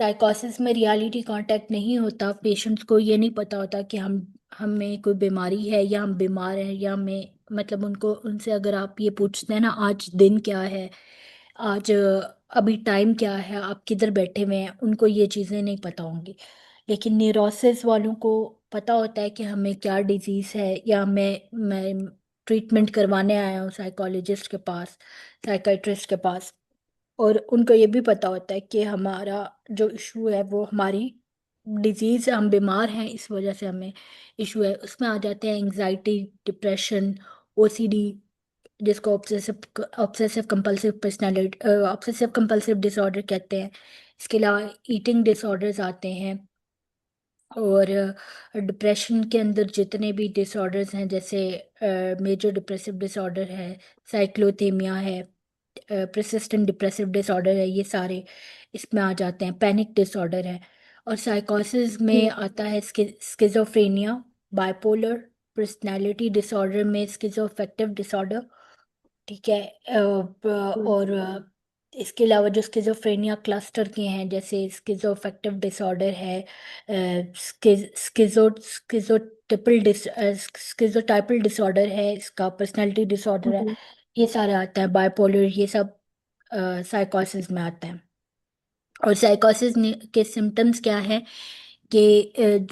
साइकोसिस में reality contact नहीं होता। पेशेंट्स को ये नहीं पता होता कि हम हमें कोई बीमारी है या हम बीमार हैं या हमें मतलब उनको उनसे अगर आप ये पूछते हैं ना आज दिन क्या है, आज अभी टाइम क्या है, आप किधर बैठे हुए हैं, उनको ये चीज़ें नहीं पता होंगी। लेकिन न्यूरोसिस वालों को पता होता है कि हमें क्या डिजीज़ है, या मैं ट्रीटमेंट करवाने आया हूँ साइकोलॉजिस्ट के पास, साइकाइट्रिस्ट के पास। और उनको ये भी पता होता है कि हमारा जो इशू है वो हमारी डिजीज है, हम बीमार हैं इस वजह से हमें इशू है। उसमें आ जाते हैं एंजाइटी, डिप्रेशन, ओसीडी, जिसको obsessive obsessive compulsive personality obsessive compulsive disorder कहते हैं। इसके अलावा ईटिंग डिसऑर्डर्स आते हैं। और डिप्रेशन के अंदर जितने भी डिसऑर्डर्स हैं, जैसे मेजर डिप्रेसिव डिसऑर्डर है, साइक्लोथेमिया है, प्रेसिस्टेंट डिप्रेसिव डिसऑर्डर है, ये सारे इसमें आ जाते हैं। पैनिक डिसऑर्डर है। और साइकोसिस में जी। आता है स्किज़ोफ्रेनिया, बाइपोलर पर्सनालिटी डिसऑर्डर में स्किज़ोअफेक्टिव डिसऑर्डर। ठीक है। और इसके अलावा जो स्किज़ोफ्रेनिया क्लस्टर के हैं, जैसे स्किज़ोअफेक्टिव डिसऑर्डर है, स्किज़ोटिपल स्किज़ोटाइपल डिसऑर्डर है, इसका पर्सनालिटी डिसऑर्डर है, जी। ये सारे आते हैं। बाइपोलर, ये सब साइकोसिस में आते हैं। और साइकोसिस के सिम्टम्स क्या है कि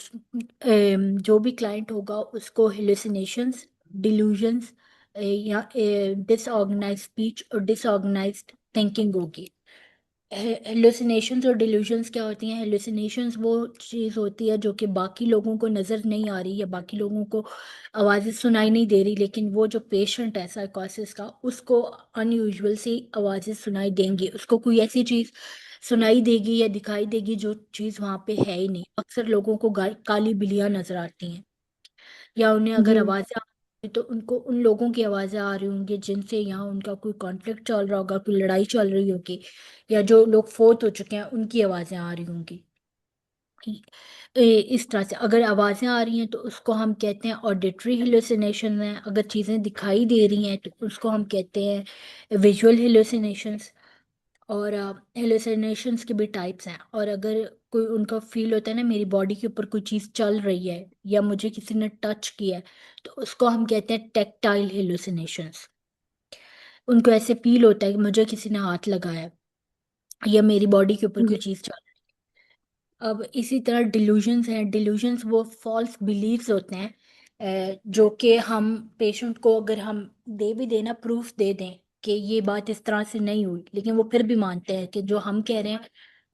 जो भी क्लाइंट होगा उसको हेलुसिनेशंस, डिल्यूजन्स या डिसऑर्गेनाइज्ड स्पीच और डिसऑर्गेनाइज्ड थिंकिंग होगी। हेलुसिनेशंस और डिल्यूजन्स क्या होती हैं? हेलुसिनेशंस वो चीज़ होती है जो कि बाकी लोगों को नज़र नहीं आ रही, या बाकी लोगों को आवाज़ें सुनाई नहीं दे रही, लेकिन वो जो पेशेंट है साइकोसिस का, उसको अनयूजुअल सी आवाज़ें सुनाई देंगी, उसको कोई ऐसी चीज़ सुनाई देगी या दिखाई देगी जो चीज़ वहाँ पे है ही नहीं। अक्सर लोगों को काली बिल्लियाँ नज़र आती हैं, या उन्हें अगर जी। आवाज़ें आ रही तो उनको उन लोगों की आवाज़ें आ रही होंगी जिनसे यहाँ उनका कोई कॉन्फ्लिक्ट चल रहा होगा, कोई लड़ाई चल रही होगी, या जो लोग फोत हो चुके हैं उनकी आवाज़ें आ रही होंगी। इस तरह से अगर आवाज़ें आ रही हैं तो उसको हम कहते हैं ऑडिटरी हेलुसिनेशन है। अगर चीज़ें दिखाई दे रही हैं तो उसको हम कहते हैं विजुअल हेलुसिनेशंस। और हेलुसिनेशंस के भी टाइप्स हैं। और अगर कोई उनका फील होता है ना, मेरी बॉडी के ऊपर कोई चीज़ चल रही है या मुझे किसी ने टच किया है, तो उसको हम कहते हैं टेक्टाइल हेलुसिनेशंस। उनको ऐसे फील होता है कि मुझे किसी ने हाथ लगाया है या मेरी बॉडी के ऊपर कोई जी। चीज़ चल रही है। अब इसी तरह डिल्यूजन्स हैं। डिल्यूजन्स वो फॉल्स बिलीव्स होते हैं, जो कि हम पेशेंट को अगर हम दे भी देना, प्रूफ दे दें कि ये बात इस तरह से नहीं हुई, लेकिन वो फिर भी मानते हैं कि जो हम कह रहे हैं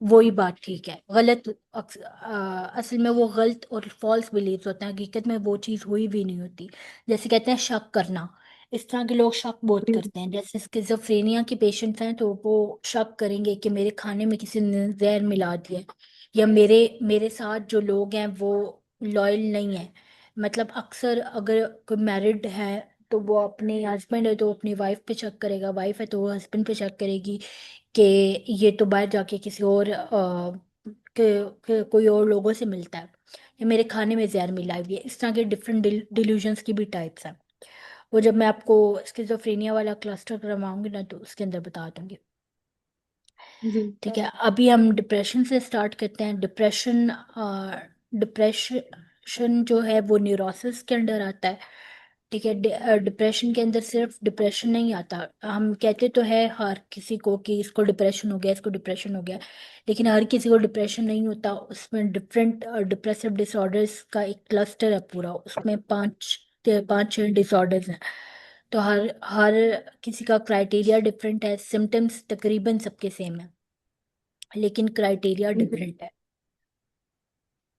वो ही बात ठीक है। गलत असल में वो गलत और फॉल्स बिलीव्स होते हैं, हकीकत में वो चीज़ हुई भी नहीं होती। जैसे कहते हैं शक करना, इस तरह के लोग शक बहुत जी। करते हैं। जैसे स्किज़ोफ्रेनिया के पेशेंट्स हैं तो वो शक करेंगे कि मेरे खाने में किसी ने जहर मिला दिया, या मेरे मेरे साथ जो लोग हैं वो लॉयल नहीं है। मतलब अक्सर अगर कोई मैरिड है तो वो अपने हस्बैंड है तो वो अपनी वाइफ पे शक करेगा, वाइफ है तो वो हस्बैंड पे शक करेगी कि ये तो बाहर जाके किसी और कोई और लोगों से मिलता है, या मेरे खाने में जहर मिला हुआ है। इस तरह के डिफरेंट डिल्यूजन्स की भी टाइप्स हैं। वो जब मैं आपको स्किज़ोफ्रेनिया वाला क्लस्टर करवाऊंगी ना तो उसके अंदर बता दूंगी। जी। ठीक है, अभी हम डिप्रेशन से स्टार्ट करते हैं। डिप्रेशन जो है वो न्यूरोसिस के अंडर आता है। ठीक है। डिप्रेशन के अंदर सिर्फ डिप्रेशन नहीं आता। हम कहते तो है हर किसी को कि इसको डिप्रेशन हो गया, इसको डिप्रेशन हो गया, लेकिन हर किसी को डिप्रेशन नहीं होता। उसमें डिफरेंट डिप्रेसिव डिसऑर्डर्स का एक क्लस्टर है पूरा, उसमें पांच छह डिसऑर्डर्स हैं। तो हर हर किसी का क्राइटेरिया डिफरेंट है, सिम्टम्स तकरीबन सबके सेम है, लेकिन क्राइटेरिया जी। डिफरेंट है।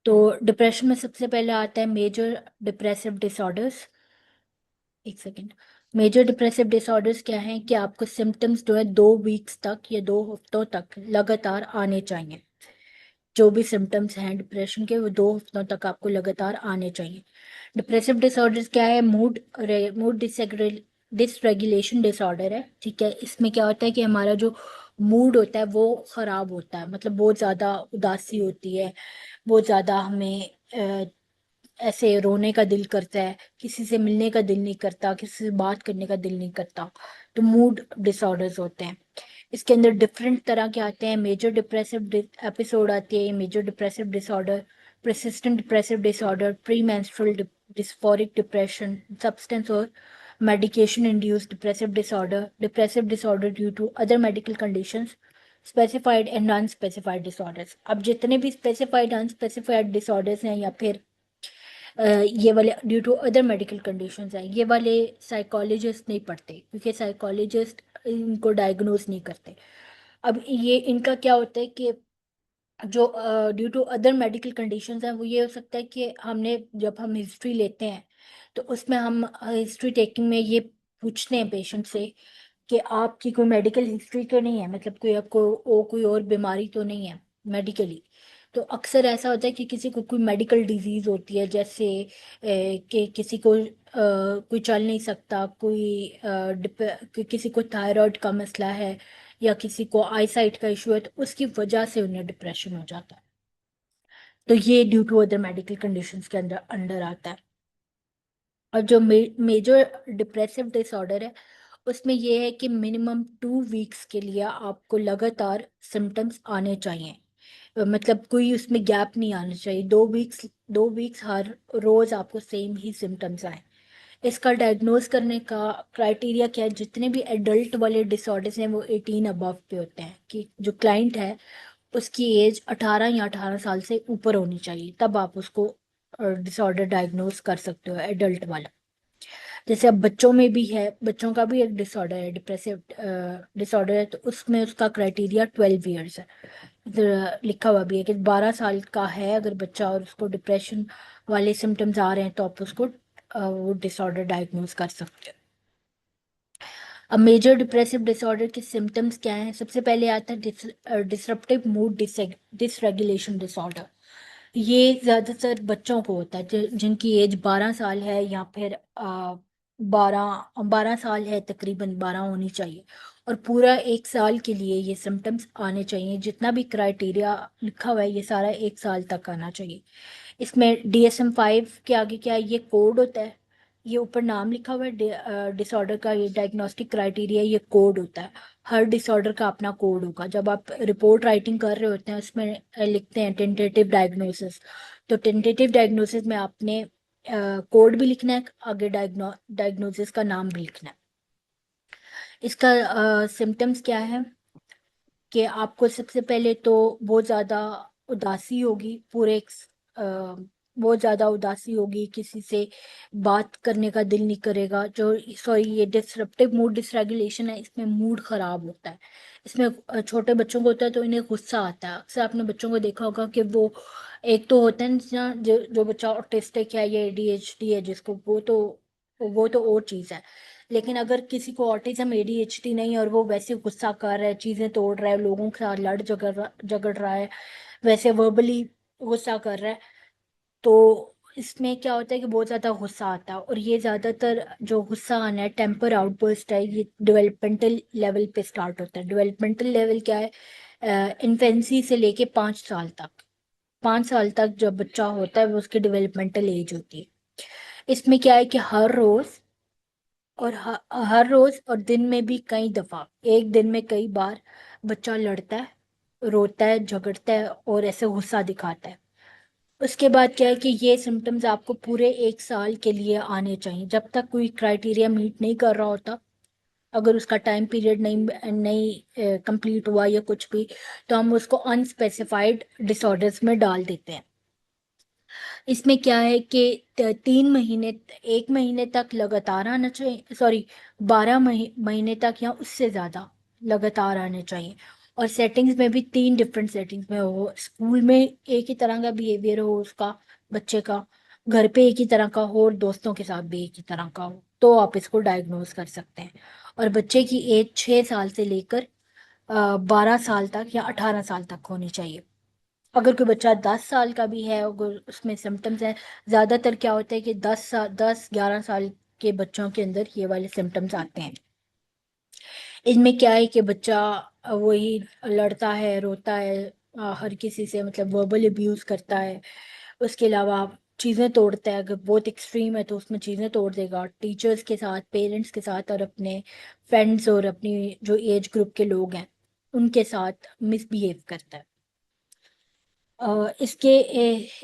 तो डिप्रेशन में सबसे पहले आता है मेजर डिप्रेसिव डिसऑर्डर्स। एक सेकेंड। मेजर डिप्रेसिव डिसऑर्डर्स क्या हैं कि आपको सिम्टम्स जो है 2 वीक्स तक या 2 हफ्तों तक लगातार आने चाहिए। जो भी सिम्टम्स हैं डिप्रेशन के वो 2 हफ्तों तक आपको लगातार आने चाहिए। डिप्रेसिव डिसऑर्डर्स क्या है? मूड डिसरेगुलेशन डिसऑर्डर है। ठीक है, इसमें क्या होता है कि हमारा जो मूड होता है वो खराब होता है, मतलब बहुत ज्यादा उदासी होती है, बहुत ज्यादा हमें ऐसे रोने का दिल करता है, किसी से मिलने का दिल नहीं करता, किसी से बात करने का दिल नहीं करता। तो मूड डिसऑर्डर्स होते हैं। इसके अंदर डिफरेंट तरह के आते हैं। मेजर डिप्रेसिव एपिसोड आती है, major depressive disorder, persistent depressive disorder, premenstrual dysphoric depression, substance और medication induced depressive disorder, depressive disorder due to other medical conditions, specified and unspecified disorders। अब जितने भी specified unspecified disorders हैं या फिर ये वाले due to other medical conditions हैं, ये वाले साइकोलॉजिस्ट नहीं पढ़ते, क्योंकि साइकोलॉजिस्ट इनको डायग्नोज नहीं करते। अब ये इनका क्या होता है कि जो due to other medical conditions हैं, वो ये हो सकता है कि हमने जब हम हिस्ट्री लेते हैं तो उसमें हम हिस्ट्री टेकिंग में ये पूछते हैं पेशेंट से कि आपकी कोई मेडिकल हिस्ट्री तो नहीं है, मतलब कोई आपको कोई और बीमारी तो नहीं है मेडिकली। तो अक्सर ऐसा होता है कि किसी को कोई मेडिकल डिजीज होती है, जैसे कि किसी को कोई चल नहीं सकता, किसी को थायराइड का मसला है, या किसी को आईसाइट का इशू है, तो उसकी वजह से उन्हें डिप्रेशन हो जाता है। तो ये due to other medical conditions के अंदर अंडर आता है। और जो मेजर डिप्रेसिव डिसऑर्डर है, उसमें यह है कि मिनिमम 2 वीक्स के लिए आपको लगातार सिम्टम्स आने चाहिए। मतलब कोई उसमें गैप नहीं आना चाहिए। 2 वीक्स हर रोज आपको सेम ही सिम्टम्स आए। इसका डायग्नोज करने का क्राइटेरिया क्या है? जितने भी एडल्ट वाले डिसऑर्डर्स हैं वो 18 अबव पे होते हैं, कि जो क्लाइंट है उसकी एज 18 या 18 साल से ऊपर होनी चाहिए, तब आप उसको डिसऑर्डर डायग्नोज कर सकते हो एडल्ट वाला। जैसे अब बच्चों में भी है, बच्चों का भी एक डिसऑर्डर है, डिप्रेसिव डिसऑर्डर है, तो उसमें उसका क्राइटेरिया 12 ईयर्स है। इधर लिखा हुआ भी है कि 12 साल का है अगर बच्चा और उसको डिप्रेशन वाले सिम्टम्स आ रहे हैं, तो आप उसको वो डिसऑर्डर डायग्नोज कर सकते हो। अब मेजर डिप्रेसिव डिसऑर्डर के सिम्टम्स क्या हैं? सबसे पहले आता है डिसरप्टिव मूड डिसरेगुलेशन डिसऑर्डर। ये ज्यादातर बच्चों को होता है, जिनकी एज 12 साल है, या फिर 12 12 साल है, तकरीबन 12 होनी चाहिए, और पूरा 1 साल के लिए ये सिम्टम्स आने चाहिए। जितना भी क्राइटेरिया लिखा हुआ है ये सारा 1 साल तक आना चाहिए। इसमें DSM-5 के आगे क्या है? ये कोड होता है। ये ऊपर नाम लिखा हुआ है डिसऑर्डर का, ये डायग्नोस्टिक क्राइटेरिया, ये कोड होता है। हर डिसऑर्डर का अपना कोड होगा। जब आप रिपोर्ट राइटिंग कर रहे होते हैं उसमें लिखते हैं टेंटेटिव डायग्नोसिस, तो टेंटेटिव डायग्नोसिस में आपने कोड भी लिखना है, आगे डायग्नोसिस का नाम भी लिखना है। इसका सिम्टम्स क्या है? कि आपको सबसे पहले तो बहुत ज़्यादा उदासी होगी, बहुत ज़्यादा उदासी होगी, किसी से बात करने का दिल नहीं करेगा। जो सॉरी, ये डिसरप्टिव मूड डिसरेगुलेशन है, इसमें मूड ख़राब होता है। इसमें छोटे बच्चों को होता है तो इन्हें गुस्सा आता है। अक्सर आपने बच्चों को देखा होगा कि वो, एक तो होता है ना जो बच्चा ऑटिस्टिक है या ADHD है जिसको, वो तो और चीज़ है। लेकिन अगर किसी को ऑटिज्म ADHD नहीं है और वो वैसे गुस्सा कर रहा है, चीजें तोड़ रहा है, लोगों के साथ लड़ झगड़ रहा है, वैसे वर्बली गुस्सा कर रहा है, तो इसमें क्या होता है कि बहुत ज्यादा गुस्सा आता है। और ये ज्यादातर जो गुस्सा आना है, टेम्पर आउटबर्स्ट है, ये डेवलपमेंटल लेवल पे स्टार्ट होता है। डेवलपमेंटल लेवल क्या है? इन्फेंसी से लेके 5 साल तक। 5 साल तक जब बच्चा होता है वो उसकी डेवलपमेंटल एज होती है। इसमें क्या है कि हर रोज और हर रोज और दिन में भी कई दफा, एक दिन में कई बार बच्चा लड़ता है, रोता है, झगड़ता है और ऐसे गुस्सा दिखाता है। उसके बाद क्या है कि ये सिम्टम्स आपको पूरे 1 साल के लिए आने चाहिए, जब तक कोई क्राइटेरिया मीट नहीं कर रहा होता। अगर उसका टाइम पीरियड नहीं नहीं कंप्लीट हुआ या कुछ भी, तो हम उसको अनस्पेसिफाइड डिसऑर्डर्स में डाल देते हैं। इसमें क्या है कि 3 महीने, 1 महीने तक लगातार आना चाहिए, सॉरी, 12 महीने तक या उससे ज़्यादा लगातार आने चाहिए। और सेटिंग्स में भी 3 डिफरेंट सेटिंग्स में हो। स्कूल में एक ही तरह का बिहेवियर हो उसका, बच्चे का, घर पे एक ही तरह का हो, और दोस्तों के साथ भी एक ही तरह का हो, तो आप इसको डायग्नोज कर सकते हैं। और बच्चे की एज 6 साल से लेकर 12 साल तक या 18 साल तक होनी चाहिए। अगर कोई बच्चा 10 साल का भी है, अगर उसमें सिम्टम्स हैं, ज्यादातर क्या होता है कि 10 11 साल के बच्चों के अंदर ये वाले सिम्टम्स आते हैं। इनमें क्या है कि बच्चा वही लड़ता है, रोता है, हर किसी से मतलब वर्बल अब्यूज करता है। उसके अलावा चीजें तोड़ता है, अगर बहुत एक्सट्रीम है तो उसमें चीजें तोड़ देगा, टीचर्स के साथ, पेरेंट्स के साथ, और अपने फ्रेंड्स और अपनी जो एज ग्रुप के लोग हैं उनके साथ मिसबिहेव करता है। इसके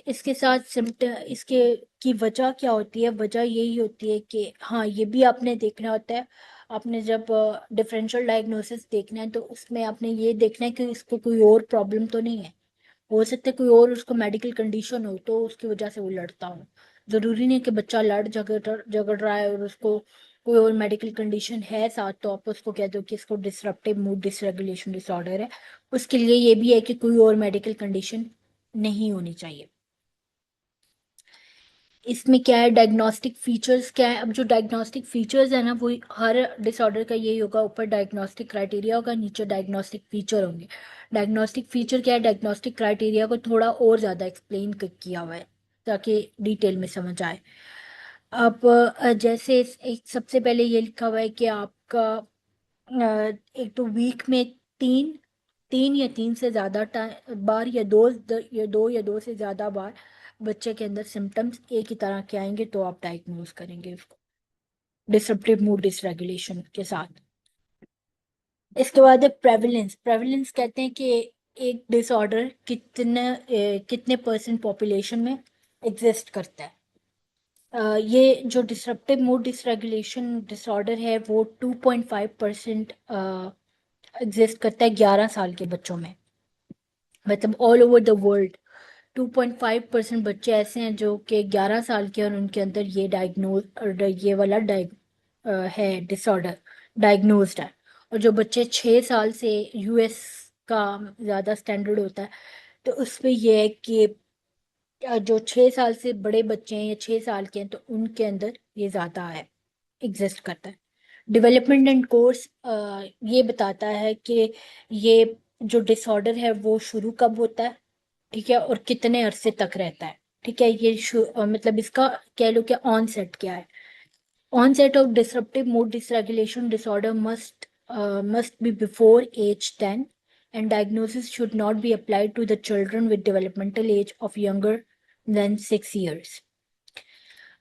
इसके साथ सिम्टम, इसके की वजह क्या होती है? वजह यही होती है कि हाँ, ये भी आपने देखना होता है। आपने जब डिफरेंशियल डायग्नोसिस देखना है तो उसमें आपने ये देखना है कि इसको कोई और प्रॉब्लम तो नहीं है। हो सकता है कोई और उसको मेडिकल कंडीशन हो तो उसकी वजह से वो लड़ता हो। जरूरी नहीं कि बच्चा लड़ झगड़ झगड़ रहा है और उसको कोई और मेडिकल कंडीशन है साथ तो आप उसको कह दो कि इसको डिसरप्टिव मूड डिसरेगुलेशन डिसऑर्डर है। उसके लिए ये भी है कि कोई और मेडिकल कंडीशन नहीं होनी चाहिए। इसमें क्या है, डायग्नोस्टिक फीचर्स क्या है? अब जो डायग्नोस्टिक फीचर्स है ना, वो हर डिसऑर्डर का यही होगा, ऊपर डायग्नोस्टिक क्राइटेरिया होगा, नीचे डायग्नोस्टिक फीचर होंगे। डायग्नोस्टिक फीचर क्या है? डायग्नोस्टिक क्राइटेरिया को थोड़ा और ज़्यादा एक्सप्लेन किया हुआ है ताकि डिटेल में समझ आए। अब जैसे एक सबसे पहले ये लिखा हुआ है कि आपका एक तो वीक में तीन तीन या तीन से ज्यादा बार या दो से ज्यादा बार बच्चे के अंदर सिम्टम्स एक ही तरह के आएंगे तो आप डायग्नोज करेंगे उसको डिसरप्टिव मूड डिसरेगुलेशन के साथ। इसके बाद है प्रेवलेंस। प्रेवलेंस कहते हैं कि एक डिसऑर्डर कितने परसेंट पॉपुलेशन में एग्जिस्ट करता है। ये जो डिसरप्टिव मूड डिसरेगुलेशन डिसऑर्डर है वो 2.5% एग्जिस्ट करता है 11 साल के बच्चों में, मतलब ऑल ओवर द वर्ल्ड। 2.5% बच्चे ऐसे हैं जो कि 11 साल के और उनके अंदर ये डायग्नोज ये वाला है डिसऑर्डर डायग्नोज्ड है। और जो बच्चे 6 साल से, यूएस का ज़्यादा स्टैंडर्ड होता है तो उसमें ये है कि जो 6 साल से बड़े बच्चे हैं या 6 साल के हैं तो उनके अंदर ये ज़्यादा है, एग्जिस्ट करता है। डेवलपमेंट एंड कोर्स ये बताता है कि ये जो डिसऑर्डर है वो शुरू कब होता है, ठीक है, और कितने अरसे तक रहता है। ठीक है, मतलब इसका कह लो कि ऑनसेट क्या है। Onset of disruptive mood dysregulation disorder must be before age 10 and diagnosis should not be applied to the children with developmental age of younger than 6 years।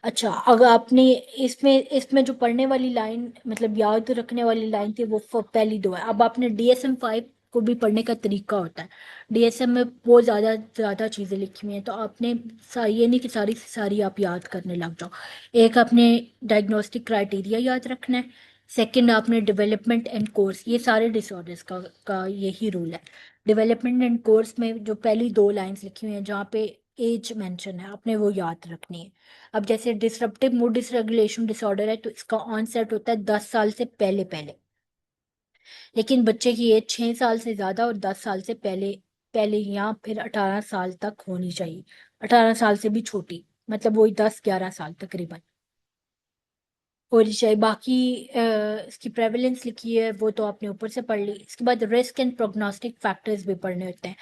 अच्छा, अगर आपने इसमें इसमें जो पढ़ने वाली लाइन, मतलब याद रखने वाली लाइन थी वो पहली दो है। अब आपने DSM-5 को भी पढ़ने का तरीका होता है। DSM में बहुत ज़्यादा चीज़ें लिखी हुई हैं तो आपने ये नहीं कि सारी की सारी आप याद करने लग जाओ। एक आपने डायग्नोस्टिक क्राइटेरिया याद रखना है। सेकंड आपने डेवलपमेंट एंड कोर्स, ये सारे डिसऑर्डर्स का यही रूल है। डेवलपमेंट एंड कोर्स में जो पहली दो लाइंस लिखी हुई हैं जहाँ पे एज मेंशन है आपने वो याद रखनी है। अब जैसे डिसरप्टिव मूड डिसरेगुलेशन डिसऑर्डर है तो इसका ऑनसेट होता है 10 साल से पहले पहले, लेकिन बच्चे की एज 6 साल से ज्यादा और 10 साल से पहले पहले या फिर 18 साल तक होनी चाहिए। 18 साल से भी छोटी, मतलब वही 10-11 साल तकरीबन होनी चाहिए। बाकी इसकी प्रेवलेंस लिखी है वो तो आपने ऊपर से पढ़ ली। इसके बाद रिस्क एंड प्रोग्नोस्टिक फैक्टर्स भी पढ़ने होते हैं।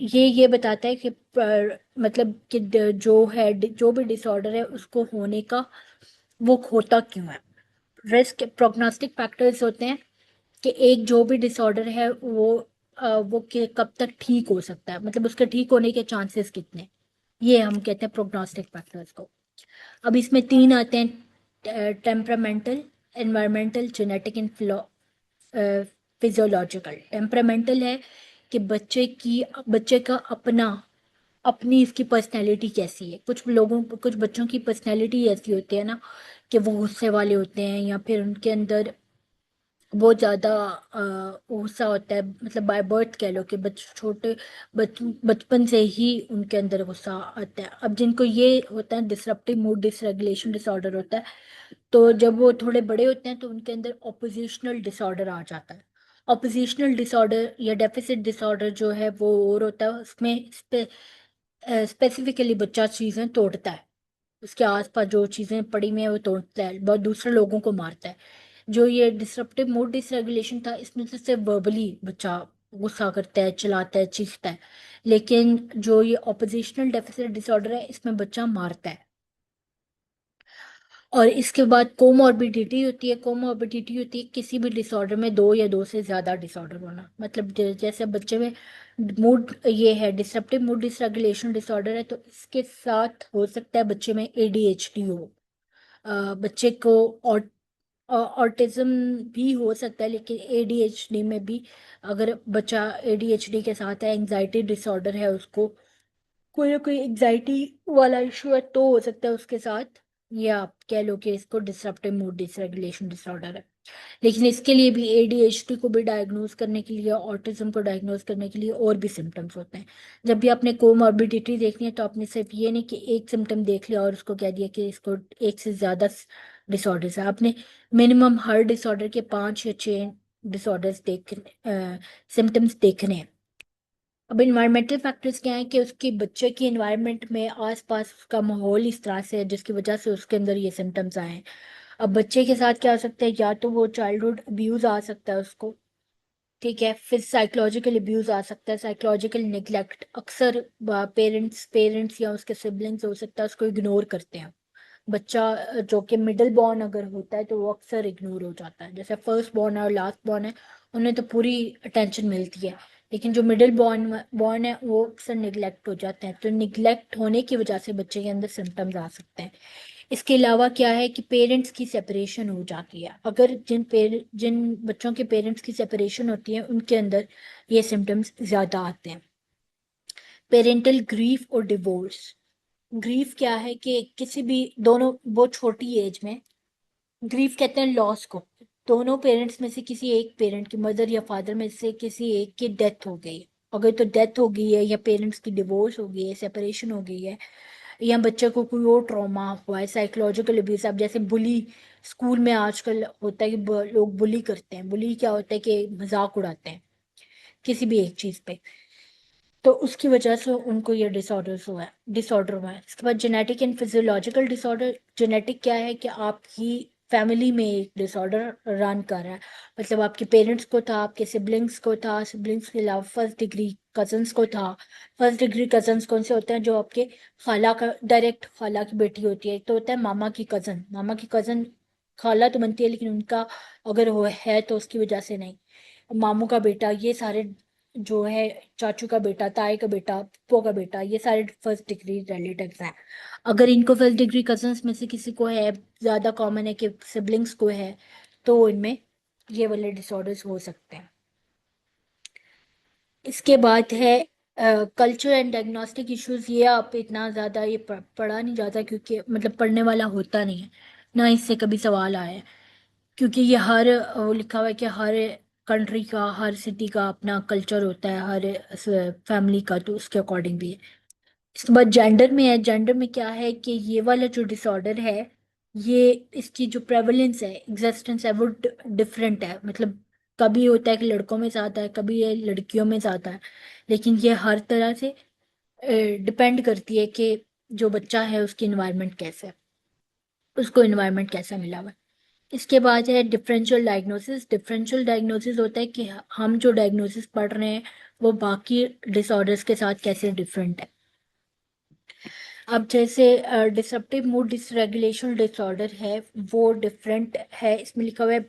ये बताता है कि मतलब कि जो भी डिसऑर्डर है उसको होने का वो होता क्यों है। रिस्क प्रोग्नोस्टिक फैक्टर्स होते हैं कि एक जो भी डिसऑर्डर है वो कब तक ठीक हो सकता है, मतलब उसके ठीक होने के चांसेस कितने, ये हम कहते हैं प्रोग्नोस्टिक फैक्टर्स को। अब इसमें तीन आते हैं, temperamental, environmental, genetic and physiological. Temperamental है कि बच्चे का अपनी इसकी पर्सनैलिटी कैसी है। कुछ बच्चों की पर्सनैलिटी ऐसी होती है ना कि वो गुस्से वाले होते हैं या फिर उनके अंदर बहुत ज़्यादा गुस्सा होता है, मतलब बाय बर्थ कह लो कि बचपन से ही उनके अंदर गुस्सा आता है। अब जिनको ये होता है डिसरप्टिव मूड डिसरेगुलेशन डिसऑर्डर होता है तो जब वो थोड़े बड़े होते हैं तो उनके अंदर ऑपोजिशनल डिसऑर्डर आ जाता है। ऑपोजिशनल डिसऑर्डर या डेफिसिट डिसऑर्डर जो है वो और होता है, उसमें स्पेसिफिकली बच्चा चीज़ें तोड़ता है, उसके आसपास जो चीज़ें पड़ी हुई हैं वो तोड़ता है, बहुत दूसरे लोगों को मारता है। जो ये डिसरप्टिव मूड डिसरेगुलेशन था इसमें तो सिर्फ वर्बली बच्चा गुस्सा करता है, चिल्लाता है, चीखता है। लेकिन जो ये ऑपोजिशनल डेफिसिट डिसऑर्डर है इसमें बच्चा मारता है। और इसके बाद कोमॉर्बिडिटी होती है। कोमॉर्बिडिटी होती है किसी भी डिसऑर्डर में दो या दो से ज्यादा डिसऑर्डर होना, मतलब जैसे बच्चे में मूड ये है डिसरप्टिव मूड डिसरेगुलेशन डिसऑर्डर है तो इसके साथ हो सकता है बच्चे में ADHD हो, बच्चे को ऑटिज्म भी हो सकता है, लेकिन एडीएचडी में भी अगर बच्चा एडीएचडी के साथ है, एंजाइटी डिसऑर्डर है, उसको कोई ना कोई एंजाइटी वाला इशू है, तो हो सकता है उसके साथ, या आप कह लो कि इसको डिसरप्टिव मूड डिसरेगुलेशन डिसऑर्डर है। लेकिन इसके लिए भी एडीएचडी को भी डायग्नोज करने के लिए, ऑटिज्म को डायग्नोज करने के लिए और भी सिम्टम्स होते हैं। जब भी आपने कोमॉर्बिडिटी देखनी है तो आपने सिर्फ ये नहीं कि एक सिम्टम देख लिया और उसको कह दिया कि इसको एक से ज्यादा डिसऑर्डर्स है। आपने मिनिमम हर डिसऑर्डर के 5 या 6 डिसऑर्डर्स देख सिम्टम्स देखने हैं। अब इन्वायरमेंटल फैक्टर्स क्या है कि उसके बच्चे की इन्वायरमेंट में आसपास उसका माहौल इस तरह से है जिसकी वजह से उसके अंदर ये सिम्टम्स आए हैं। अब बच्चे के साथ क्या हो सकता है, या तो वो चाइल्डहुड अब्यूज आ सकता है उसको, ठीक है, फिर साइकोलॉजिकल अब्यूज आ सकता है, साइकोलॉजिकल निगलेक्ट, अक्सर पेरेंट्स पेरेंट्स या उसके सिबलिंग्स हो सकता है उसको इग्नोर करते हैं। बच्चा जो कि मिडिल बॉर्न अगर होता है तो वो अक्सर इग्नोर हो जाता है, जैसे फर्स्ट बॉर्न है और लास्ट बॉर्न है, उन्हें तो पूरी अटेंशन मिलती है, लेकिन जो मिडिल बॉर्न बॉर्न है वो अक्सर निगलेक्ट हो जाते हैं। तो निगलेक्ट होने की वजह से बच्चे के अंदर सिम्टम्स आ सकते हैं। इसके अलावा क्या है कि पेरेंट्स की सेपरेशन हो जाती है। अगर जिन बच्चों के पेरेंट्स की सेपरेशन होती है उनके अंदर ये सिम्टम्स ज़्यादा आते हैं। पेरेंटल ग्रीफ और डिवोर्स। ग्रीफ क्या है कि किसी भी दोनों बहुत छोटी एज में, ग्रीफ कहते हैं लॉस को, दोनों पेरेंट्स में से किसी एक पेरेंट की, मदर या फादर में से किसी एक की डेथ हो गई। अगर तो डेथ हो गई है या पेरेंट्स की डिवोर्स हो गई है, सेपरेशन हो गई है, या बच्चे को कोई और ट्रॉमा हुआ है, साइकोलॉजिकल अब्यूज, अब जैसे बुली स्कूल में आजकल होता है कि लोग बुली करते हैं। बुली क्या होता है कि मजाक उड़ाते हैं किसी भी एक चीज पे, तो उसकी वजह से उनको ये डिसऑर्डर हुआ है। इसके बाद genetic and physiological disorder. Genetic क्या है कि आपकी फैमिली में एक डिसऑर्डर रन कर रहा है, मतलब आपके पेरेंट्स को था, आपके सिबलिंग्स को था, सिबलिंग्स के अलावा फर्स्ट डिग्री कजन्स को था। फर्स्ट डिग्री कजन्स कौन से होते हैं, जो आपके खाला का डायरेक्ट खाला की बेटी होती है। एक तो होता है मामा की कजन, मामा की कजन खाला तो बनती है लेकिन उनका अगर वो है तो उसकी वजह से नहीं, मामू का बेटा, ये सारे जो है, चाचू का बेटा, ताए का बेटा, पप्पो का बेटा, ये सारे फर्स्ट डिग्री रिलेटिव्स हैं। अगर इनको फर्स्ट डिग्री कजन्स में से किसी को है, ज्यादा कॉमन है कि सिबलिंग्स को है, तो इनमें ये वाले डिसऑर्डर्स हो सकते हैं। इसके बाद है कल्चर एंड डायग्नोस्टिक इश्यूज। ये आप इतना ज़्यादा ये पढ़ा नहीं जाता, क्योंकि मतलब पढ़ने वाला होता नहीं है, ना इससे कभी सवाल आया है, क्योंकि ये हर वो लिखा हुआ है कि हर कंट्री का, हर सिटी का अपना कल्चर होता है, हर फैमिली का, तो उसके अकॉर्डिंग भी है। इसके बाद जेंडर में है। जेंडर में क्या है कि ये वाला जो डिसऑर्डर है, ये इसकी जो प्रेवलेंस है, एग्जिस्टेंस है, वो डिफरेंट है। मतलब कभी होता है कि लड़कों में ज़्यादा है, कभी ये लड़कियों में ज़्यादा है, लेकिन ये हर तरह से डिपेंड करती है कि जो बच्चा है उसकी इन्वायरमेंट कैसा है, उसको इन्वायरमेंट कैसा मिला हुआ है। इसके बाद है डिफरेंशियल डायग्नोसिस। डिफरेंशियल डायग्नोसिस होता है कि हम जो डायग्नोसिस पढ़ रहे हैं वो बाकी डिसऑर्डर्स के साथ कैसे डिफरेंट है। अब जैसे डिसरप्टिव मूड डिसरेगुलेशन डिसऑर्डर है, वो डिफरेंट है। इसमें लिखा हुआ है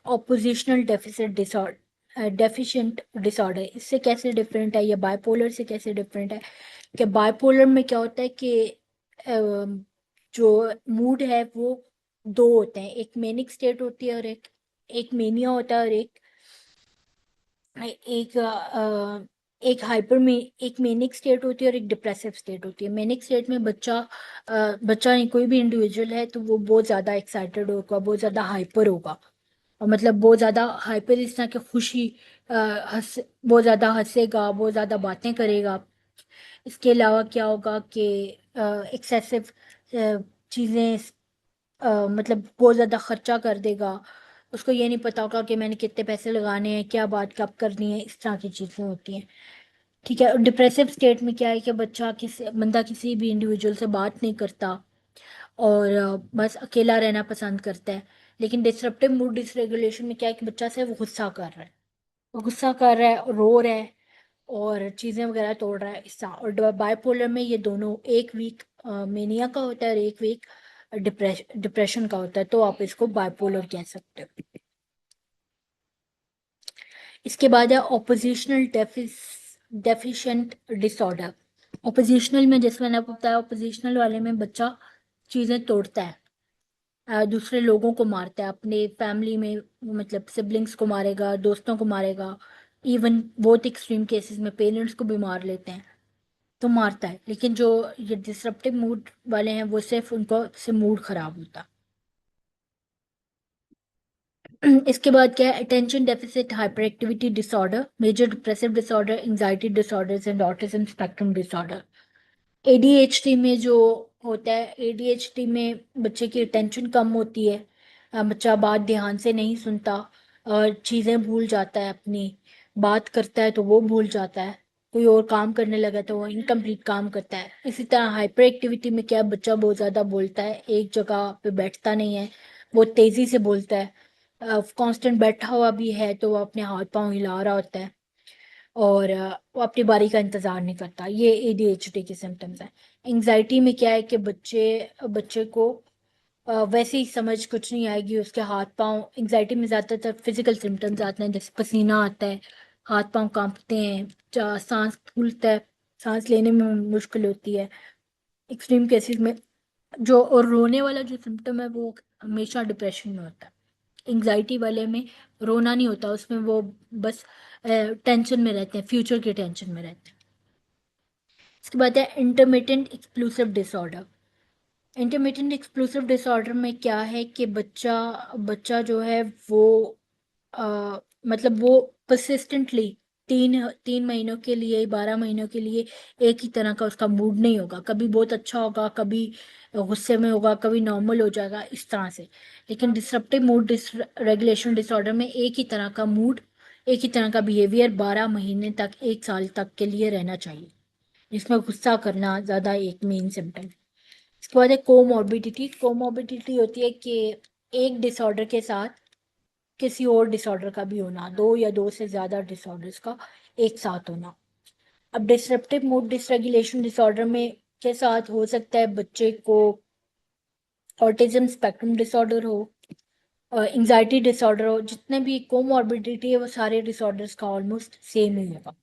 oppositional deficit disorder, deficient disorder. इससे कैसे डिफरेंट है, या बाइपोलर से कैसे डिफरेंट है। कि बाइपोलर में क्या होता है कि जो मूड है वो दो होते हैं, एक मेनिक स्टेट होती है और एक मेनिया होता है, और एक एक हाइपर में एक मेनिक स्टेट होती है और एक डिप्रेसिव स्टेट होती है। मेनिक स्टेट में बच्चा नहीं, कोई भी इंडिविजुअल है तो वो बहुत ज़्यादा एक्साइटेड होगा, बहुत ज़्यादा हाइपर होगा, और मतलब बहुत ज़्यादा हाइपर इस तरह की खुशी, अ, हंस बहुत ज़्यादा हंसेगा, बहुत ज़्यादा बातें करेगा। इसके अलावा क्या होगा कि एक्सेसिव चीज़ें, मतलब बहुत ज़्यादा खर्चा कर देगा, उसको ये नहीं पता होगा कि मैंने कितने पैसे लगाने हैं, क्या बात कब करनी है, इस तरह की चीज़ें होती हैं। ठीक है। और डिप्रेसिव स्टेट में क्या है कि बंदा किसी भी इंडिविजुअल से बात नहीं करता, और बस अकेला रहना पसंद करता है। लेकिन डिसरप्टिव मूड डिसरेगुलेशन में क्या है कि बच्चा से वो गुस्सा कर रहा है, वो गुस्सा कर रहा है, रो रहा है, और चीज़ें वगैरह तोड़ रहा है, इसका। और बाइपोलर में ये दोनों, एक वीक मेनिया का होता है और एक वीक डिप्रेशन का होता है, तो आप इसको बाइपोलर कह सकते हो। इसके बाद है ऑपोजिशनल डेफिशिएंट डिसऑर्डर। ऑपोजिशनल में, जैसे मैंने आपको बताया, ऑपोजिशनल वाले में बच्चा चीज़ें तोड़ता है, दूसरे लोगों को मारता है अपने फैमिली में, मतलब सिबलिंग्स को मारेगा, दोस्तों को मारेगा। इवन बहुत एक्सट्रीम केसेस में पेरेंट्स को भी मार लेते हैं, तो मारता है। लेकिन जो ये डिसरप्टिव मूड वाले हैं वो सिर्फ उनको से मूड खराब होता। इसके बाद क्या है, attention deficit hyperactivity disorder, major depressive disorder, anxiety disorders and autism spectrum disorder. ADHD में जो होता है, एडीएचडी में बच्चे की अटेंशन कम होती है। बच्चा बात ध्यान से नहीं सुनता और चीज़ें भूल जाता है अपनी। बात करता है तो वो भूल जाता है, कोई और काम करने लगा तो वो इनकम्प्लीट काम करता है। इसी तरह हाइपर एक्टिविटी में क्या है, बच्चा बहुत ज़्यादा बोलता है, एक जगह पे बैठता नहीं है, बहुत तेज़ी से बोलता है। कांस्टेंट बैठा हुआ भी है तो वो अपने हाथ पांव हिला रहा होता है, और वो अपनी बारी का इंतजार नहीं करता। ये एडीएचडी के सिम्टम्स हैं। एंजाइटी में क्या है कि बच्चे बच्चे को वैसे ही समझ कुछ नहीं आएगी, उसके हाथ पांव, एंजाइटी में ज़्यादातर फिजिकल सिम्टम्स आते हैं, जैसे पसीना आता है, हाथ पांव कांपते हैं, सांस फूलता है, सांस लेने में मुश्किल होती है एक्सट्रीम केसेस में। जो और रोने वाला जो सिम्टम है वो हमेशा डिप्रेशन में होता है। एंजाइटी वाले में रोना नहीं होता, उसमें वो बस टेंशन में रहते हैं, फ्यूचर के टेंशन में रहते हैं। इसके बाद है intermittent explosive disorder. Intermittent explosive disorder में क्या है कि बच्चा बच्चा जो है वो मतलब वो परसिस्टेंटली 3 3 महीनों के लिए, 12 महीनों के लिए एक ही तरह का उसका मूड नहीं होगा। कभी बहुत अच्छा होगा, कभी गुस्से में होगा, कभी नॉर्मल हो जाएगा, इस तरह से। लेकिन डिसरप्टिव मूड रेगुलेशन डिसऑर्डर में एक ही तरह का मूड, एक ही तरह का बिहेवियर 12 महीने तक, 1 साल तक के लिए रहना चाहिए, जिसमें गुस्सा करना ज़्यादा एक मेन सिम्टम है। इसके बाद है कोमॉर्बिडिटी। कोमॉर्बिडिटी होती है कि एक डिसऑर्डर के साथ किसी और डिसऑर्डर का भी होना, दो या दो से ज्यादा डिसऑर्डर्स का एक साथ होना। अब डिसरप्टिव मूड डिसरेगुलेशन डिसऑर्डर में के साथ हो सकता है बच्चे को ऑटिज्म स्पेक्ट्रम डिसऑर्डर हो, एंजाइटी डिसऑर्डर हो। जितने भी कोमॉर्बिडिटी है वो सारे डिसऑर्डर्स का ऑलमोस्ट सेम ही होगा।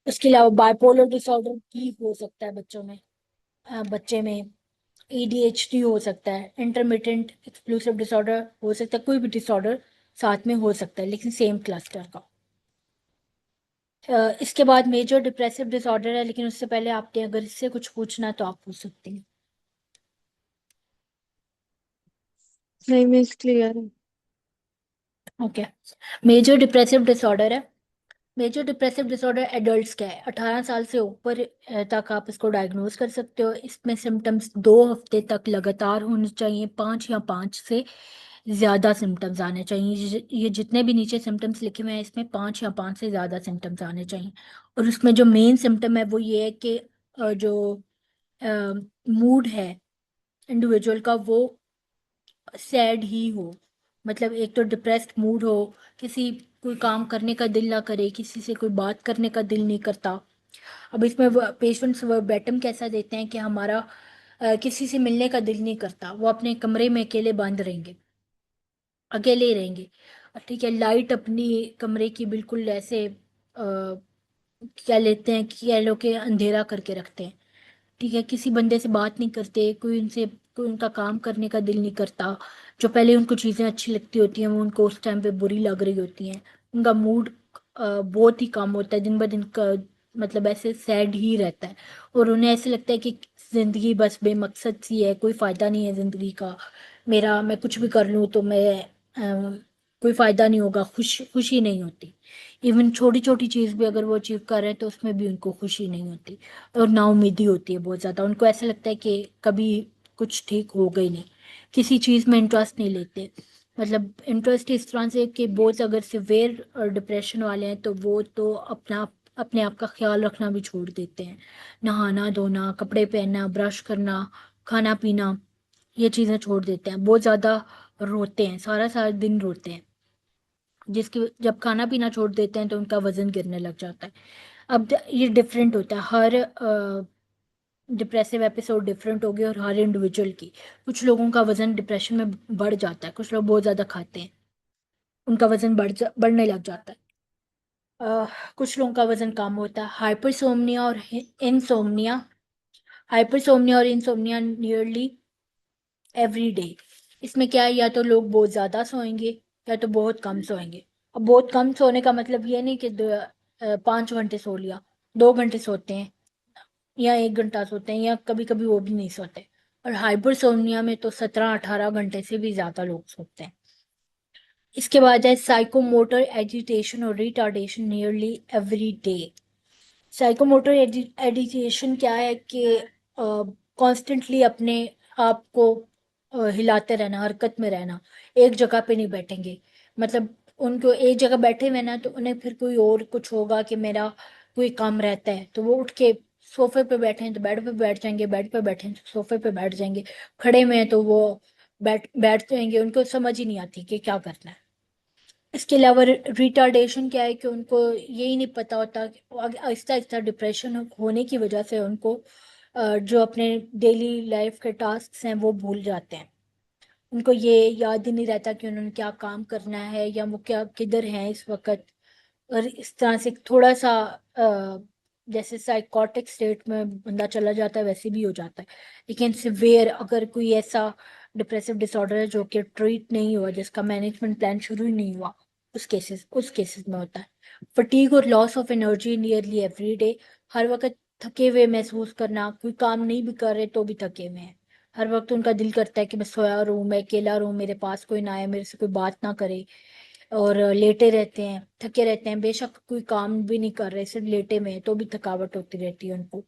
उसके अलावा बाइपोलर डिसऑर्डर भी हो सकता है बच्चों में, बच्चे में एडीएचडी हो सकता है, इंटरमिटेंट एक्सक्लूसिव डिसऑर्डर हो सकता है, कोई भी डिसऑर्डर साथ में हो सकता है लेकिन सेम क्लस्टर का। इसके बाद मेजर डिप्रेसिव डिसऑर्डर है, लेकिन उससे पहले आपने अगर इससे कुछ पूछना तो आप पूछ सकते हैं। नहीं, मिस क्लियर है। ओके, मेजर डिप्रेसिव डिसऑर्डर है। मेजर डिप्रेसिव डिसऑर्डर एडल्ट्स का है, 18 साल से ऊपर तक आप इसको डायग्नोज कर सकते हो। इसमें सिम्टम्स 2 हफ्ते तक लगातार होने चाहिए, 5 या 5 से ज़्यादा सिम्टम्स आने चाहिए। ये जितने भी नीचे सिम्टम्स लिखे हुए हैं इसमें 5 या 5 से ज़्यादा सिम्टम्स आने चाहिए। और उसमें जो मेन सिम्टम है वो ये है कि जो मूड है इंडिविजुअल का वो सैड ही हो। मतलब एक तो डिप्रेस्ड मूड हो, किसी कोई काम करने का दिल ना करे, किसी से कोई बात करने का दिल नहीं करता। अब इसमें पेशेंट्स वर्बेटम कैसा देते हैं कि हमारा किसी से मिलने का दिल नहीं करता, वो अपने कमरे में अकेले बंद रहेंगे, अकेले ही रहेंगे। ठीक है, लाइट अपनी कमरे की बिल्कुल ऐसे क्या लेते हैं कि कह लो कि अंधेरा करके रखते हैं। ठीक है, किसी बंदे से बात नहीं करते, कोई उनसे कोई उनका काम करने का दिल नहीं करता। जो पहले उनको चीज़ें अच्छी लगती होती हैं वो उनको उस टाइम पे बुरी लग रही होती हैं। उनका मूड बहुत ही कम होता है, दिन ब दिन का मतलब ऐसे सैड ही रहता है। और उन्हें ऐसे लगता है कि जिंदगी बस बेमकसद सी है, कोई फायदा नहीं है जिंदगी का। मेरा मैं कुछ भी कर लूँ तो मैं कोई फायदा नहीं होगा, खुशी नहीं होती। इवन छोटी छोटी चीज़ भी अगर वो अचीव कर रहे हैं तो उसमें भी उनको खुशी नहीं होती, और नाउमीदी होती है बहुत ज़्यादा। उनको ऐसा लगता है कि कभी कुछ ठीक हो गई नहीं, किसी चीज़ में इंटरेस्ट नहीं लेते। मतलब इंटरेस्ट इस तरह से कि बहुत अगर सिवियर डिप्रेशन वाले हैं तो वो तो अपने आप का ख्याल रखना भी छोड़ देते हैं। नहाना धोना, कपड़े पहनना, ब्रश करना, खाना पीना, ये चीज़ें छोड़ देते हैं। बहुत ज़्यादा रोते हैं, सारा सारा दिन रोते हैं, जिसकी जब खाना पीना छोड़ देते हैं तो उनका वजन गिरने लग जाता है। अब ये डिफरेंट होता है, हर डिप्रेसिव एपिसोड डिफरेंट होगी और हर इंडिविजुअल की। कुछ लोगों का वजन डिप्रेशन में बढ़ जाता है, कुछ लोग बहुत ज़्यादा खाते हैं, उनका वजन बढ़ने लग जाता है। कुछ लोगों का वजन कम होता है। हाइपरसोमनिया और इंसोमनिया, हाइपरसोमनिया और इंसोमनिया नियरली एवरी डे, इसमें क्या है, या तो लोग बहुत ज्यादा सोएंगे या तो बहुत कम सोएंगे। अब बहुत कम सोने का मतलब ये नहीं कि 5 घंटे सो लिया, 2 घंटे सोते हैं या 1 घंटा सोते हैं, या कभी कभी वो भी नहीं सोते। और हाइपरसोमनिया में तो 17-18 घंटे से भी ज्यादा लोग सोते हैं। इसके बाद है साइकोमोटर एजिटेशन और retardation nearly every day. Psychomotor agitation क्या है कि कॉन्स्टेंटली अपने आप को हिलाते रहना, हरकत में रहना, एक जगह पे नहीं बैठेंगे। मतलब उनको एक जगह बैठे हुए ना, तो उन्हें फिर कोई और कुछ होगा कि मेरा कोई काम रहता है तो वो उठ के सोफे पे बैठे हैं तो बेड पे बैठ जाएंगे, बेड पे बैठे हैं तो सोफे पे बैठ जाएंगे, खड़े में हैं तो वो बैठ बैठ जाएंगे। उनको समझ ही नहीं आती कि क्या करना है। इसके अलावा रिटार्डेशन क्या है कि उनको यही नहीं पता होता कि आहिस्ता आहिस्ता डिप्रेशन होने की वजह से उनको जो अपने डेली लाइफ के टास्क हैं वो भूल जाते हैं। उनको ये याद ही नहीं रहता कि उन्होंने क्या काम करना है या वो क्या किधर हैं इस वक्त। और इस तरह से थोड़ा सा जैसे साइकोटिक स्टेट में बंदा चला जाता है वैसे भी हो जाता है। लेकिन सिवियर अगर कोई ऐसा डिप्रेसिव डिसऑर्डर है जो कि ट्रीट नहीं हुआ, जिसका मैनेजमेंट प्लान शुरू ही नहीं हुआ, उस केसेस में होता है फटीग और loss of energy nearly every day. हर वक्त थके हुए महसूस करना, कोई काम नहीं भी कर रहे तो भी थके हुए हैं। हर वक्त उनका दिल करता है कि मैं सोया रहूं, मैं अकेला रहूं, मेरे पास कोई ना आए, मेरे से कोई बात ना करे। और लेटे रहते हैं, थके रहते हैं, बेशक कोई काम भी नहीं कर रहे, सिर्फ लेटे में हैं, तो भी थकावट होती रहती है उनको।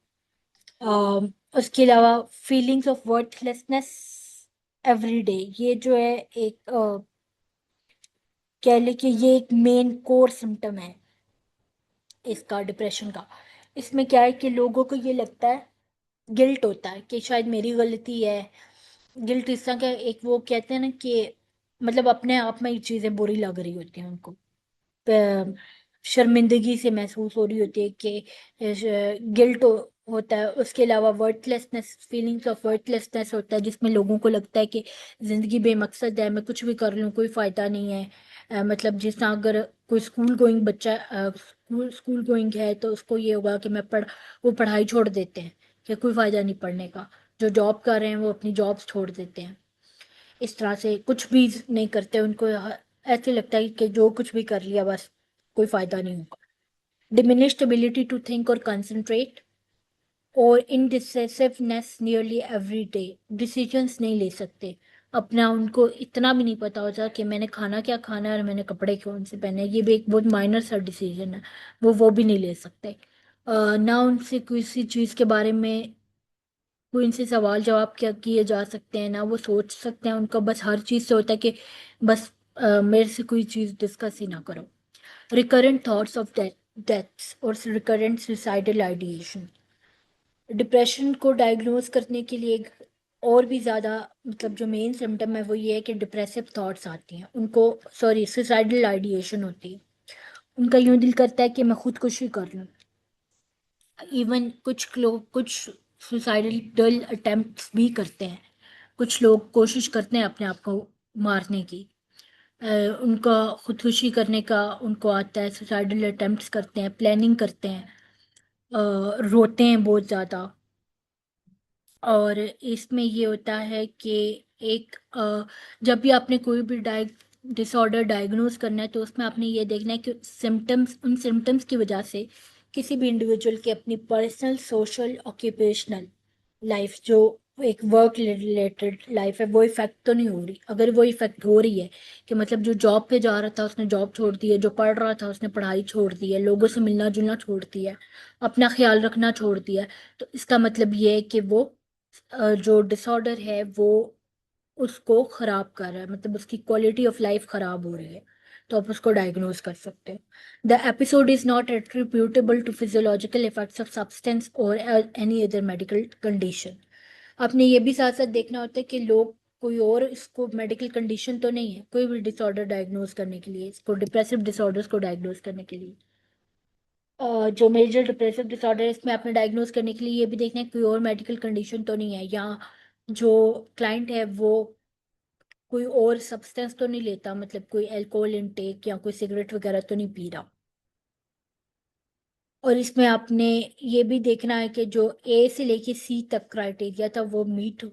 उसके अलावा feelings of worthlessness every day, ये जो है एक कह ले कि ये एक मेन कोर सिम्टम है इसका, डिप्रेशन का। इसमें क्या है कि लोगों को ये लगता है, गिल्ट होता है कि शायद मेरी गलती है। गिल्ट इस तरह का एक, वो कहते हैं ना कि मतलब अपने आप में ही चीजें बुरी लग रही होती हैं उनको, शर्मिंदगी से महसूस हो रही होती है कि गिल्ट होता है। उसके अलावा वर्थलेसनेस, फीलिंग्स ऑफ वर्थलेसनेस होता है जिसमें लोगों को लगता है कि जिंदगी बेमकसद है, मैं कुछ भी कर लूँ कोई फायदा नहीं है। मतलब जिस तरह अगर कोई स्कूल गोइंग बच्चा स्कूल गोइंग है तो उसको ये होगा कि वो पढ़ाई छोड़ देते हैं कि कोई फायदा नहीं पढ़ने का। जो जॉब कर रहे हैं वो अपनी जॉब्स छोड़ देते हैं, इस तरह से कुछ भी नहीं करते। उनको ऐसे लगता है कि जो कुछ भी कर लिया बस कोई फायदा नहीं होगा। डिमिनिश्ड एबिलिटी टू थिंक और कंसंट्रेट और इनडिसिसिवनेस नियरली एवरी डे, डिसीजंस नहीं ले सकते अपना। उनको इतना भी नहीं पता होता कि मैंने खाना क्या खाना है और मैंने कपड़े कौन से पहने हैं। ये भी एक बहुत माइनर सा डिसीजन है, वो भी नहीं ले सकते। ना उनसे किसी चीज़ के बारे में कोई इनसे सवाल जवाब क्या किए जा सकते हैं, ना वो सोच सकते हैं। उनका बस हर चीज़ से होता है कि बस मेरे से कोई चीज़ डिस्कस ही ना करो। रिकरेंट थॉट्स ऑफ डेथ्स और रिकरेंट सुसाइडल आइडिएशन, डिप्रेशन को डायग्नोज करने के लिए और भी ज़्यादा, मतलब जो मेन सिम्टम है वो ये है कि डिप्रेसिव थॉट्स आती हैं उनको, सॉरी सुसाइडल आइडिएशन होती है। उनका यूं दिल करता है कि मैं खुदकुशी कर लूं। इवन कुछ लोग कुछ सुसाइडल अटेम्प्ट्स भी करते हैं। कुछ लोग कोशिश करते हैं अपने आप को मारने की। अ, उनका खुदकुशी करने का उनको आता है, सुसाइडल अटेम्प्ट्स करते हैं, प्लानिंग करते हैं, रोते हैं बहुत ज़्यादा। और इसमें ये होता है कि एक जब भी आपने कोई भी डिसऑर्डर डायग्नोज करना है तो उसमें आपने ये देखना है कि सिम्टम्स, उन सिम्टम्स की वजह से किसी भी इंडिविजुअल की अपनी पर्सनल, सोशल, ऑक्यूपेशनल लाइफ, जो एक वर्क रिलेटेड लाइफ है, वो इफेक्ट तो नहीं हो रही। अगर वो इफेक्ट हो रही है कि मतलब जो जॉब पे जा रहा था उसने जॉब छोड़ दी है, जो पढ़ रहा था उसने पढ़ाई छोड़ दी है, लोगों से मिलना जुलना छोड़ दिया है, अपना ख्याल रखना छोड़ दिया है, तो इसका मतलब ये है कि वो जो डिसऑर्डर है वो उसको खराब कर रहा है, मतलब उसकी क्वालिटी ऑफ लाइफ खराब हो रही है। तो आप उसको डायग्नोज कर सकते हो। The episode is not attributable to physiological effects of substance or any other medical condition. आपने ये भी साथ साथ देखना होता है कि लोग कोई और इसको मेडिकल कंडीशन तो नहीं है कोई भी डिसऑर्डर डायग्नोज करने के लिए, इसको डिप्रेसिव डिसऑर्डर्स को डायग्नोज करने के लिए। जो मेजर डिप्रेसिव डिसऑर्डर है इसमें आपने डायग्नोज करने के लिए ये भी देखना है कोई और मेडिकल कंडीशन तो नहीं है, या जो क्लाइंट है वो कोई और सब्सटेंस तो नहीं लेता, मतलब कोई अल्कोहल इनटेक या कोई सिगरेट वगैरह तो नहीं पी रहा। और इसमें आपने ये भी देखना है कि जो ए से लेके सी तक क्राइटेरिया था वो मीट हो।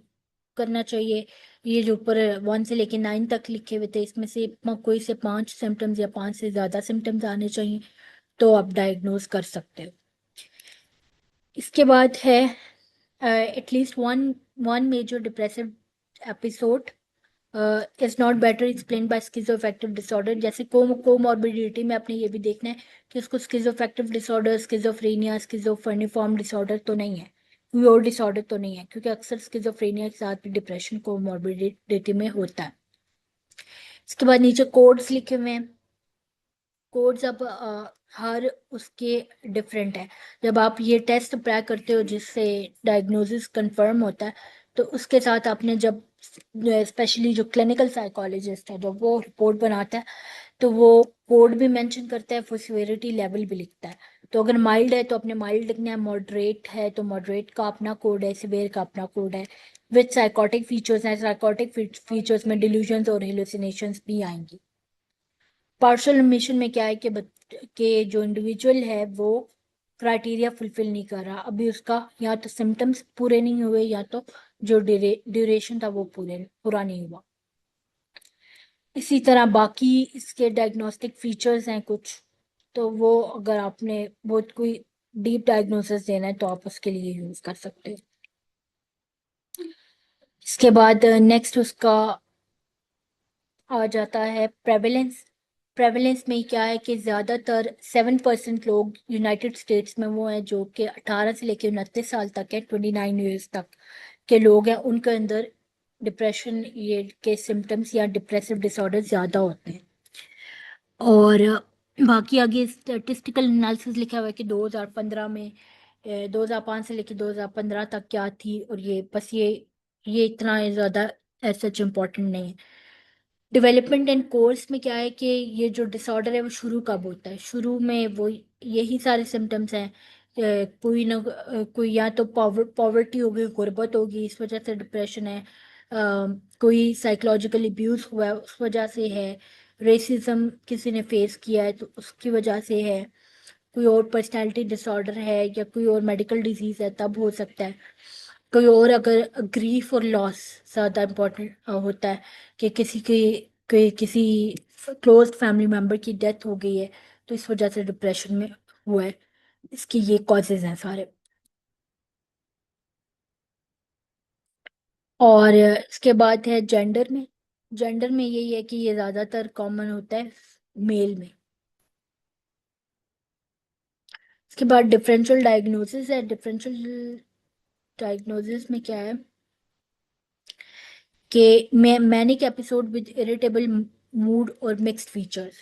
करना चाहिए। ये जो ऊपर 1 से लेके 9 तक लिखे हुए थे, इसमें से कोई से 5 सिम्टम्स या 5 से ज़्यादा सिम्टम्स आने चाहिए, तो आप डायग्नोज कर सकते हो। इसके बाद है at least one one major depressive episode is not better explain by schizoaffective disorder. जैसे कोमॉर्बिडिटी में आपने ये भी देखना है कि उसको schizoaffective disorder, schizophrenia, schizophreniform disorder तो नहीं है, कोई और डिसऑर्डर तो नहीं है, क्योंकि अक्सर स्किज़ोफ्रेनिया के साथ भी डिप्रेशन कोमॉर्बिडिटी में होता है। इसके बाद नीचे कोड्स लिखे हुए हैं। कोड्स अब हर उसके डिफरेंट है। जब आप ये टेस्ट अप्लाई करते हो जिससे डायग्नोसिस कंफर्म होता है, तो उसके साथ आपने जब स्पेशली जो क्लिनिकल साइकोलॉजिस्ट है जब वो रिपोर्ट बनाता है, तो वो कोड भी मेंशन करता है, फिर सिवियरिटी लेवल भी लिखता है। तो अगर माइल्ड है तो अपने माइल्ड लिखना है, मॉडरेट है तो मॉडरेट का अपना कोड है, सिवियर का अपना कोड है। विद साइकोटिक फीचर्स हैं, साइकोटिक फीचर्स में डिल्यूजन्स और हेलुसिनेशंस भी आएंगी। पार्शियल एडमिशन में क्या है कि के जो इंडिविजुअल है वो क्राइटेरिया फुलफिल नहीं कर रहा, अभी उसका या तो सिम्टम्स पूरे नहीं हुए या तो जो ड्यूरेशन था वो पूरा नहीं हुआ। इसी तरह बाकी इसके डायग्नोस्टिक फीचर्स हैं कुछ, तो वो अगर आपने बहुत कोई डीप डायग्नोसिस देना है तो आप उसके लिए यूज कर सकते हो। इसके बाद नेक्स्ट उसका आ जाता है प्रेवलेंस। प्रेवलेंस में क्या है कि ज़्यादातर 7% लोग यूनाइटेड स्टेट्स में वो हैं जो कि 18 से लेकर 29 साल तक है, 29 ईयर्स तक के लोग हैं, उनके अंदर डिप्रेशन ये के सिम्टम्स या डिप्रेसिव डिसऑर्डर ज़्यादा होते हैं। और बाकी आगे स्टैटिस्टिकल एनालिसिस लिखा हुआ है कि 2015 में 2005 से लेकर 2015 तक क्या थी, और ये बस ये इतना ज़्यादा एज सच इम्पोर्टेंट नहीं है। डेवलपमेंट एंड कोर्स में क्या है कि ये जो डिसऑर्डर है वो शुरू कब होता है, शुरू में वो यही सारे सिम्टम्स हैं। कोई ना कोई या तो पॉवर्टी होगी, गुर्बत होगी, इस वजह से डिप्रेशन है। कोई साइकोलॉजिकल अब्यूज हुआ है उस वजह से है। रेसिज्म किसी ने फेस किया है तो उसकी वजह से है। कोई और पर्सनालिटी डिसऑर्डर है या कोई और मेडिकल डिजीज है तब हो सकता है। कोई और अगर ग्रीफ और लॉस ज़्यादा इम्पोर्टेंट होता है कि किसी क्लोज फैमिली मेम्बर की डेथ हो गई है, तो इस वजह से डिप्रेशन में हुआ है। इसके ये कॉजेज हैं सारे। और इसके बाद है जेंडर में। जेंडर में यही है कि ये ज़्यादातर कॉमन होता है मेल में। इसके बाद डिफरेंशियल डायग्नोसिस है। डिफरेंशियल डायग्नोसिस में क्या है कि manic episode with irritable mood और मिक्स्ड फीचर्स,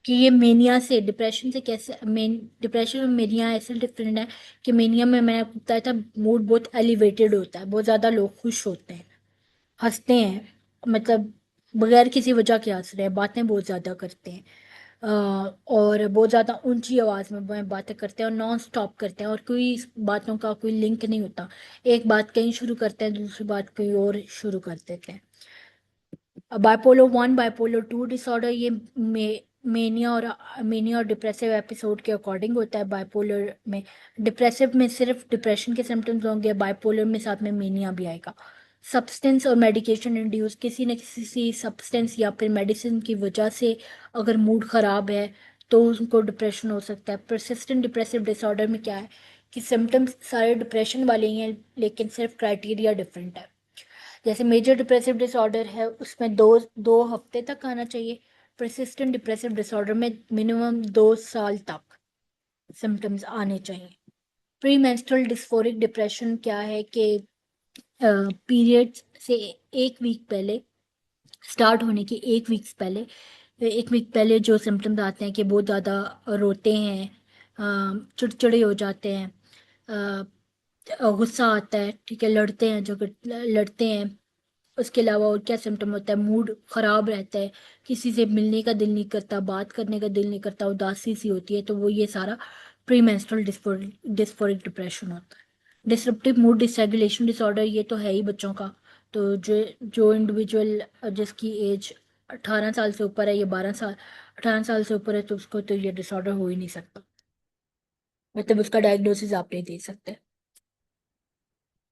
कि ये मेनिया से डिप्रेशन से कैसे डिप्रेशन और मेनिया ऐसे डिफरेंट है कि मेनिया में मैंने आपको बताया था मूड बहुत एलिवेटेड होता है, बहुत ज़्यादा लोग खुश होते हैं, हंसते हैं, मतलब बगैर किसी वजह के हंस रहे हैं, बातें बहुत ज़्यादा करते हैं। और बहुत ज़्यादा ऊंची आवाज़ में वो बातें करते हैं और नॉन स्टॉप करते हैं, और कोई इस बातों का कोई लिंक नहीं होता। एक बात कहीं शुरू करते हैं, दूसरी बात कोई और शुरू कर देते हैं। बाइपोलर 1 बाइपोलर 2 डिसऑर्डर ये मेनिया और डिप्रेसिव एपिसोड के अकॉर्डिंग होता है। बाइपोलर में डिप्रेसिव में सिर्फ डिप्रेशन के सिम्टम्स होंगे, बाइपोलर में साथ में मेनिया भी आएगा। सब्सटेंस और मेडिकेशन इंड्यूस, किसी न किसी सब्सटेंस या फिर मेडिसिन की वजह से अगर मूड ख़राब है तो उनको डिप्रेशन हो सकता है। परसिस्टेंट डिप्रेसिव डिसऑर्डर में क्या है कि सिम्टम्स सारे डिप्रेशन वाले ही हैं, लेकिन सिर्फ क्राइटेरिया डिफरेंट है। जैसे मेजर डिप्रेसिव डिसऑर्डर है उसमें 2 हफ्ते तक आना चाहिए। परसिस्टेंट डिप्रेसिव डिसऑर्डर में मिनिमम 2 साल तक सिम्टम्स आने चाहिए। प्री मेंस्ट्रुअल डिस्फोरिक डिप्रेशन क्या है कि पीरियड से 1 वीक पहले, स्टार्ट होने के 1 वीक पहले, 1 वीक पहले जो सिम्टम्स आते हैं कि बहुत ज़्यादा रोते हैं, चिड़चिड़े हो जाते हैं, गुस्सा आता है, ठीक है, लड़ते हैं, लड़ते हैं। उसके अलावा और क्या सिम्टम होता है, मूड ख़राब रहता है, किसी से मिलने का दिल नहीं करता, बात करने का दिल नहीं करता, उदासी सी होती है, तो वो ये सारा प्री मेंस्ट्रुअल डिस्फोरिक डिप्रेशन होता है। डिसरप्टिव मूड डिसरेगुलेशन डिसऑर्डर ये तो है ही बच्चों का। तो जो इंडिविजुअल जिसकी एज 18 साल से ऊपर है या 12 साल, 18 साल से ऊपर है, तो उसको तो ये डिसऑर्डर हो ही नहीं सकता, मतलब उसका डायग्नोसिस आप नहीं दे सकते।